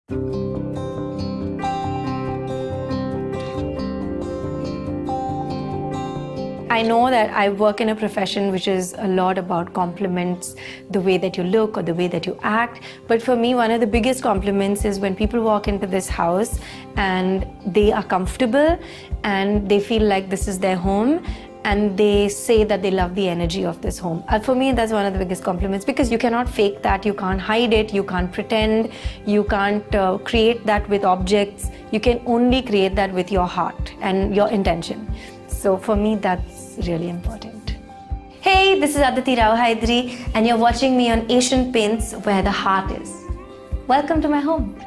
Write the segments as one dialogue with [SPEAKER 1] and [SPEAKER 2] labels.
[SPEAKER 1] I know that I work in a profession which is a lot about compliments, the way that you look or the way that you act. But for me, one of the biggest compliments is when people walk into this house and they are comfortable and they feel like this is their home and they say that they love the energy of this home. For me, that's one of the biggest compliments because you cannot fake that, you can't hide it, you can't pretend, you can't create that with objects. You can only create that with your heart and your intention. So for me, that's really important. Hey, this is Aditi Rao Hydari and you're watching me on Asian Paints where the heart is. Welcome to my home.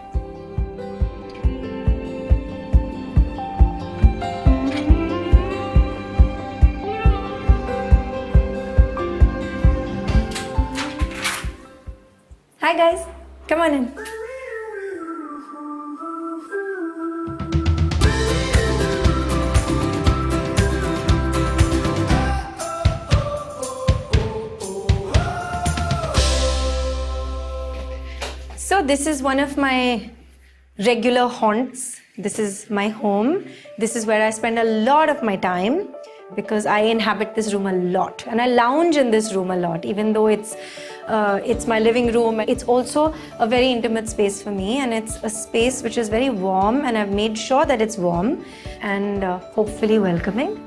[SPEAKER 1] Hi guys, come on in. So this is one of my regular haunts. This is my home. This is where I spend a lot of my time because I inhabit this room a lot and I lounge in this room a lot, even though it's my living room. It's also a very intimate space for me and it's a space which is very warm and I've made sure that it's warm and hopefully welcoming.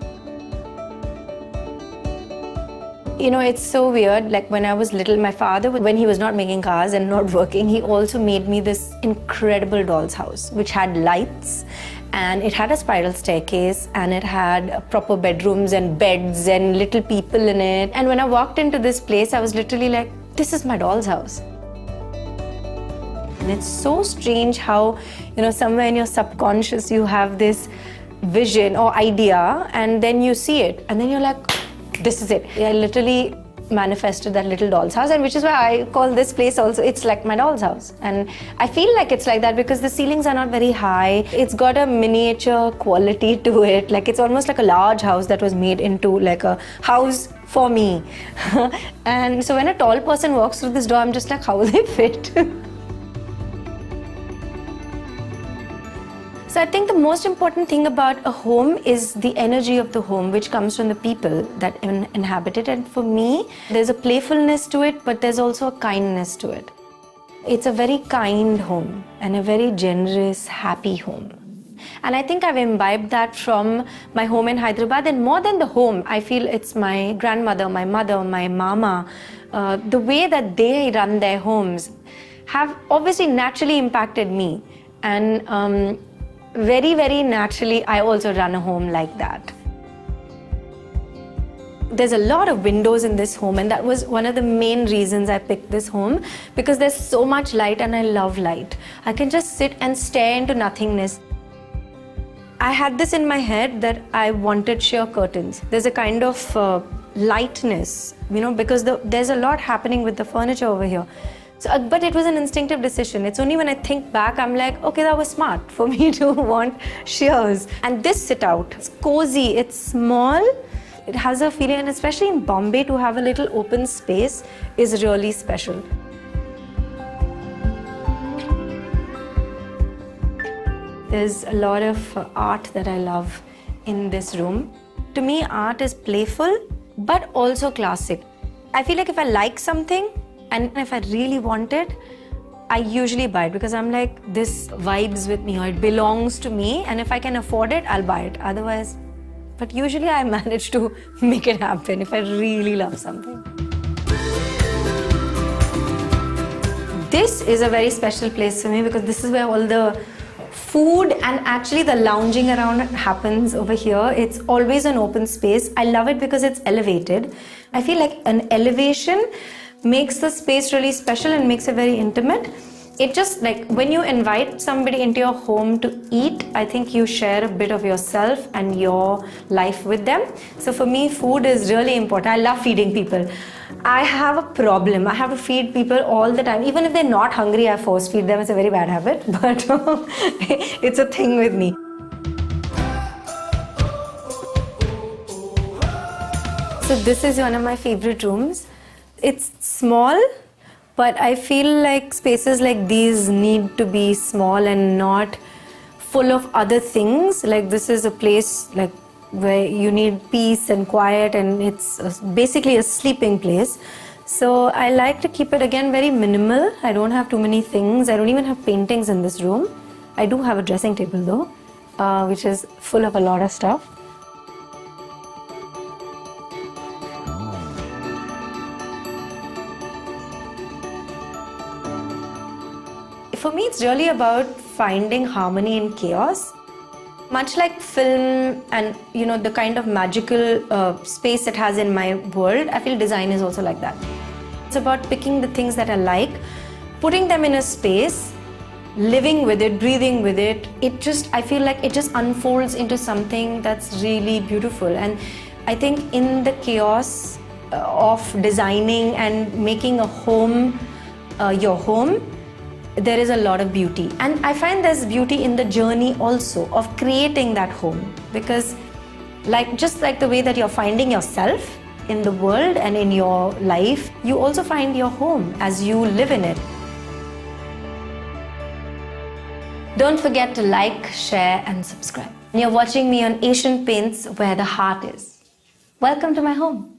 [SPEAKER 1] You know, it's so weird, like when I was little, my father, when he was not making cars and not working, he also made me this incredible doll's house, which had lights and it had a spiral staircase and it had proper bedrooms and beds and little people in it. And when I walked into this place, I was literally like, this is my doll's house. And it's so strange how, you know, somewhere in your subconscious, you have this vision or idea and then you see it and then you're like, this is it. I literally manifested that little doll's house, and which is why I call this place also, it's like my doll's house. And I feel like it's like that because the ceilings are not very high. It's got a miniature quality to it. Like it's almost like a large house that was made into like a house for me. And so when a tall person walks through this door, I'm just like, how will they fit? So I think the most important thing about a home is the energy of the home, which comes from the people that inhabit it. And for me, there's a playfulness to it, but there's also a kindness to it. It's a very kind home and a very generous, happy home. And I think I've imbibed that from my home in Hyderabad. And more than the home, I feel it's my grandmother, my mother, my mama. The way that they run their homes have obviously naturally impacted me. And very, very naturally, I also run a home like that. There's a lot of windows in this home and that was one of the main reasons I picked this home because there's so much light and I love light. I can just sit and stare into nothingness. I had this in my head that I wanted sheer curtains. There's a kind of lightness, you know, because there's a lot happening with the furniture over here. So, but it was an instinctive decision. It's only when I think back, I'm like, okay, that was smart for me to want shears. And this sit out, it's cozy, it's small. It has a feeling, and especially in Bombay, to have a little open space is really special. There's a lot of art that I love in this room. To me, art is playful, but also classic. I feel like if I like something, and if I really want it, I usually buy it because I'm like, this vibes with me or it belongs to me, and if I can afford it, I'll buy it. Otherwise, but usually I manage to make it happen if I really love something. This is a very special place for me because this is where all the food and actually the lounging around happens over here. It's always an open space. I love it because it's elevated. I feel like an elevation makes the space really special and makes it very intimate. It just like when you invite somebody into your home to eat, I think you share a bit of yourself and your life with them. So for me, food is really important. I love feeding people. I have a problem. I have to feed people all the time. Even if they're not hungry, I force feed them. It's a very bad habit, but it's a thing with me. So this is one of my favorite rooms. It's small, But I feel like spaces like these need to be small and not full of other things. Like this is a place like where you need peace and quiet, and it's basically a sleeping place. So I like to keep it again very minimal. I don't have too many things. I don't even have paintings in this room. I do have a dressing table though, which is full of a lot of stuff. For me, it's really about finding harmony in chaos. Much like film and the kind of magical space it has in my world, I feel design is also like that. It's about picking the things that I like, putting them in a space, living with it, breathing with it. I feel like it just unfolds into something that's really beautiful. And I think in the chaos of designing and making a home your home, there is a lot of beauty. And I find there's beauty in the journey also of creating that home, because just like the way that you're finding yourself in the world and in your life, you also find your home as you live in it. Don't forget to like, share and subscribe. You're watching me on Asian Paints, where the heart is. Welcome to my home.